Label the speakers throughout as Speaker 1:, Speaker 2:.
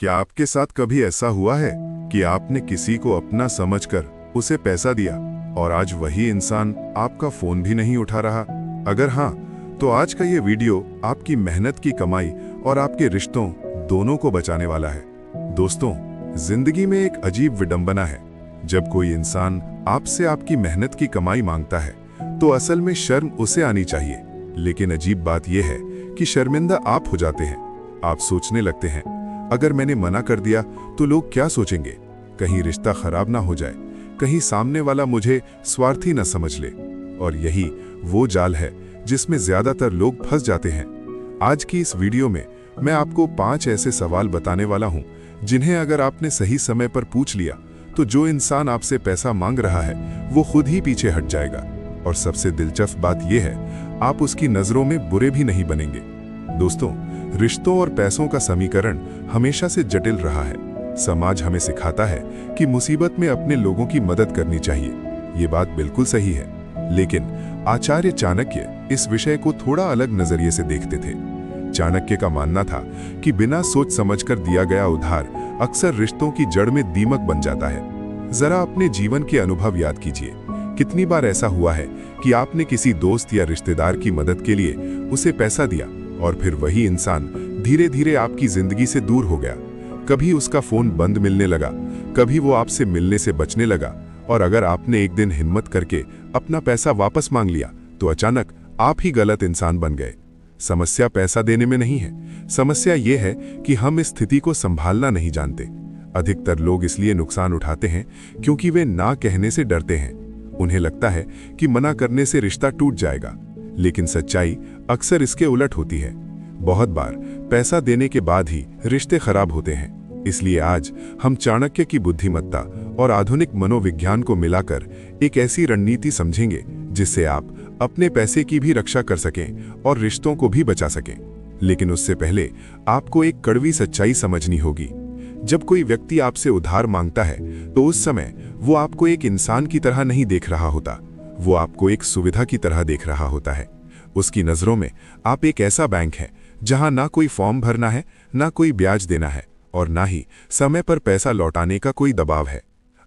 Speaker 1: क्या आपके साथ कभी ऐसा हुआ है कि आपने किसी को अपना समझकर उसे पैसा दिया और आज वही इंसान आपका फोन भी नहीं उठा रहा? अगर हाँ, तो आज का ये वीडियो आपकी मेहनत की कमाई और आपके रिश्तों दोनों को बचाने वाला है। दोस्तों, जिंदगी में एक अजीब विडंबना है। जब कोई इंसान आपसे आपकी मेहनत की कमाई मांगता है तो असल में शर्म उसे आनी चाहिए, लेकिन अजीब बात यह है कि शर्मिंदा आप हो जाते हैं। आप सोचने लगते हैं, अगर मैंने मना कर दिया तो लोग क्या सोचेंगे, कहीं रिश्ता खराब ना हो जाए, कहीं सामने वाला मुझे स्वार्थी न समझ ले। और यही वो जाल है जिसमें ज्यादातर लोग फंस जाते हैं। आज की इस वीडियो में मैं आपको 5 ऐसे सवाल बताने वाला हूं जिन्हें अगर आपने सही समय पर पूछ लिया तो जो इंसान आपसे पैसा मांग रहा है वो खुद ही पीछे हट जाएगा। और सबसे दिलचस्प बात यह है, आप उसकी नजरों में बुरे भी नहीं बनेंगे। दोस्तों, रिश्तों और पैसों का समीकरण हमेशा से जटिल रहा है। समाज हमें सिखाता है कि मुसीबत में अपने लोगों की मदद करनी चाहिए। ये बात बिल्कुल सही है, लेकिन आचार्य चाणक्य इस विषय को थोड़ा अलग नजरिए से देखते थे। चाणक्य का मानना था कि बिना सोच समझकर दिया गया उधार अक्सर रिश्तों की जड़ में दीमक बन जाता है। जरा अपने जीवन के अनुभव याद कीजिए। कितनी बार ऐसा हुआ है कि आपने किसी दोस्त या रिश्तेदार की मदद के लिए उसे पैसा दिया और फिर वही इंसान धीरे धीरे आपकी जिंदगी से दूर हो गया। कभी उसका फोन बंद मिलने लगा, कभी वो आपसे मिलने से बचने लगा, और अगर आपने एक दिन हिम्मत करके अपना पैसा वापस मांग लिया तो अचानक आप ही गलत इंसान बन गए। समस्या पैसा देने में नहीं है, समस्या ये है कि हम इस स्थिति को संभालना नहीं जानते। अधिकतर लोग इसलिए नुकसान उठाते हैं क्योंकि वे ना कहने से डरते हैं। उन्हें लगता है कि मना करने से रिश्ता टूट जाएगा, लेकिन सच्चाई अक्सर इसके उलट होती है। बहुत बार पैसा देने के बाद ही रिश्ते खराब होते हैं। इसलिए आज हम चाणक्य की बुद्धिमत्ता और आधुनिक मनोविज्ञान को मिलाकर एक ऐसी रणनीति समझेंगे जिससे आप अपने पैसे की भी रक्षा कर सकें और रिश्तों को भी बचा सकें। लेकिन उससे पहले आपको एक कड़वी सच्चाई समझनी होगी। जब कोई व्यक्ति आपसे उधार मांगता है तो उस समय वो आपको एक इंसान की तरह नहीं देख रहा होता, वो आपको एक सुविधा की तरह देख रहा होता है। उसकी नजरों में आप एक ऐसा बैंक है जहां ना कोई फॉर्म भरना है, ना कोई ब्याज देना है, और ना ही समय पर पैसा लौटाने का कोई दबाव है।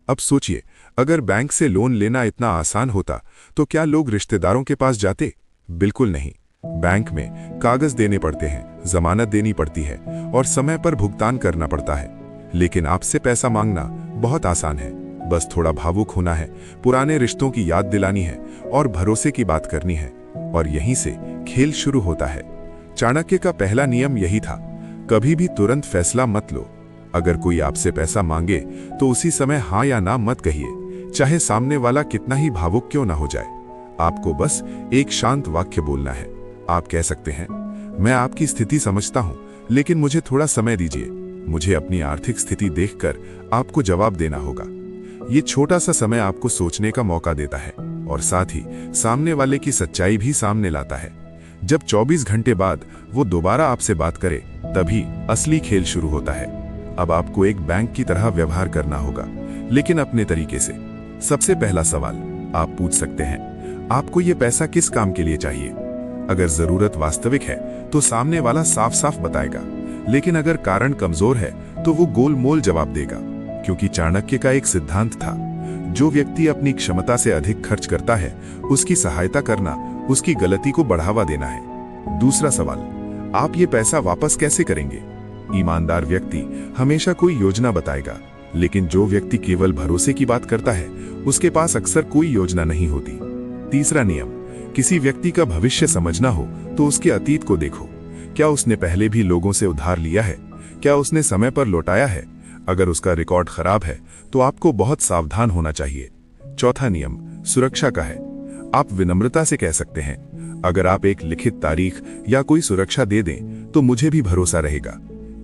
Speaker 1: अब सोचिए, अगर बैंक से लोन लेना इतना आसान होता तो क्या लोग रिश्तेदारों के पास जाते? बिल्कुल नहीं। बैंक में कागज देने पड़ते हैं, जमानत देनी पड़ती है और समय पर भुगतान करना पड़ता है। लेकिन आपसे पैसा मांगना बहुत आसान है। बस थोड़ा भावुक होना है, पुराने रिश्तों की याद दिलानी है और भरोसे की बात करनी है, और यहीं से खेल शुरू होता है। चाणक्य का पहला नियम यही था, कभी भी तुरंत फैसला मत लो। अगर कोई आपसे पैसा मांगे तो उसी समय हाँ या ना मत कहिए, चाहे सामने वाला कितना ही भावुक क्यों ना हो जाए। आपको बस एक शांत वाक्य बोलना है। आप कह सकते हैं, मैं आपकी स्थिति समझता हूं, लेकिन मुझे थोड़ा समय दीजिए। मुझे अपनी आर्थिक स्थिति देखकर आपको जवाब देना होगा। ये छोटा सा समय आपको सोचने का मौका देता है और साथ ही सामने वाले की सच्चाई भी सामने लाता है। जब 24 घंटे बाद वो दोबारा आपसे बात करे, तभी असली खेल शुरू होता है। अब आपको एक बैंक की तरह व्यवहार करना होगा, लेकिन अपने तरीके से। सबसे पहला सवाल आप पूछ सकते हैं, आपको ये पैसा किस काम के लिए चाहिए? अगर जरूरत वास्तविक है तो सामने वाला साफ साफ बताएगा, लेकिन अगर कारण कमजोर है तो वो गोलमोल जवाब देगा। क्योंकि चाणक्य का एक सिद्धांत था, जो व्यक्ति अपनी क्षमता से अधिक खर्च करता है उसकी सहायता करना उसकी गलती को बढ़ावा देना है। दूसरा सवाल, आप ये पैसा वापस कैसे करेंगे? ईमानदार व्यक्ति हमेशा कोई योजना बताएगा, लेकिन जो व्यक्ति केवल भरोसे की बात करता है उसके पास अक्सर कोई योजना नहीं होती। तीसरा नियम, किसी व्यक्ति का भविष्य समझना हो तो उसके अतीत को देखो। क्या उसने पहले भी लोगों से उधार लिया है? क्या उसने समय पर लौटाया है? अगर उसका रिकॉर्ड खराब है तो आपको बहुत सावधान होना चाहिए। चौथा नियम सुरक्षा का है। आप विनम्रता से कह सकते हैं, अगर आप एक लिखित तारीख या कोई सुरक्षा दे दें तो मुझे भी भरोसा रहेगा।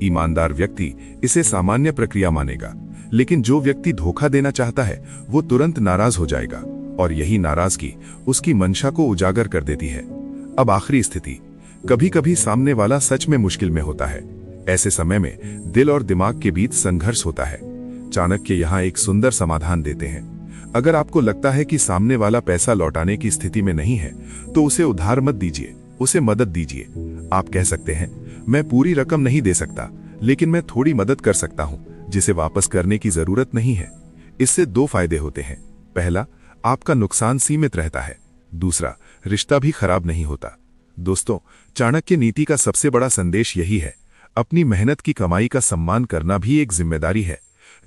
Speaker 1: ईमानदार व्यक्ति इसे सामान्य प्रक्रिया मानेगा, लेकिन जो व्यक्ति धोखा देना चाहता है वो तुरंत नाराज हो जाएगा, और यही नाराजगी उसकी मंशा को उजागर कर देती है। अब आखिरी स्थिति, कभी कभी सामने वाला सच में मुश्किल में होता है। ऐसे समय में दिल और दिमाग के बीच संघर्ष होता है। चाणक्य यहाँ एक सुंदर समाधान देते हैं। अगर आपको लगता है कि सामने वाला पैसा लौटाने की स्थिति में नहीं है तो उसे उधार मत दीजिए, उसे मदद दीजिए। आप कह सकते हैं, मैं पूरी रकम नहीं दे सकता, लेकिन मैं थोड़ी मदद कर सकता हूं जिसे वापस करने की जरूरत नहीं है। इससे दो फायदे होते हैं। पहला, आपका नुकसान सीमित रहता है। दूसरा, रिश्ता भी खराब नहीं होता। दोस्तों, चाणक्य नीति का सबसे बड़ा संदेश यही है, अपनी मेहनत की कमाई का सम्मान करना भी एक जिम्मेदारी है।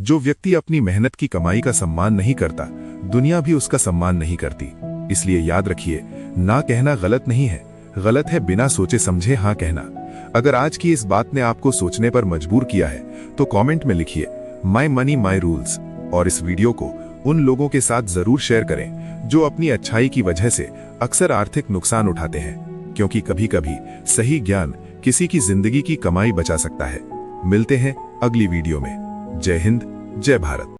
Speaker 1: जो व्यक्ति अपनी मेहनत की कमाई का सम्मान नहीं करता, दुनिया भी उसका सम्मान नहीं करती। इसलिए याद रखिए, ना कहना गलत नहीं है, गलत है बिना सोचे समझे हाँ कहना। अगर आज की इस बात ने आपको सोचने पर मजबूर किया है तो कमेंट में लिखिए माय मनी माय रूल्स, और इस वीडियो को उन लोगों के साथ जरूर शेयर करें जो अपनी अच्छाई की वजह से अक्सर आर्थिक नुकसान उठाते हैं, क्योंकि कभी कभी सही ज्ञान किसी की जिंदगी की कमाई बचा सकता है। मिलते हैं अगली वीडियो में। जय हिंद, जय भारत।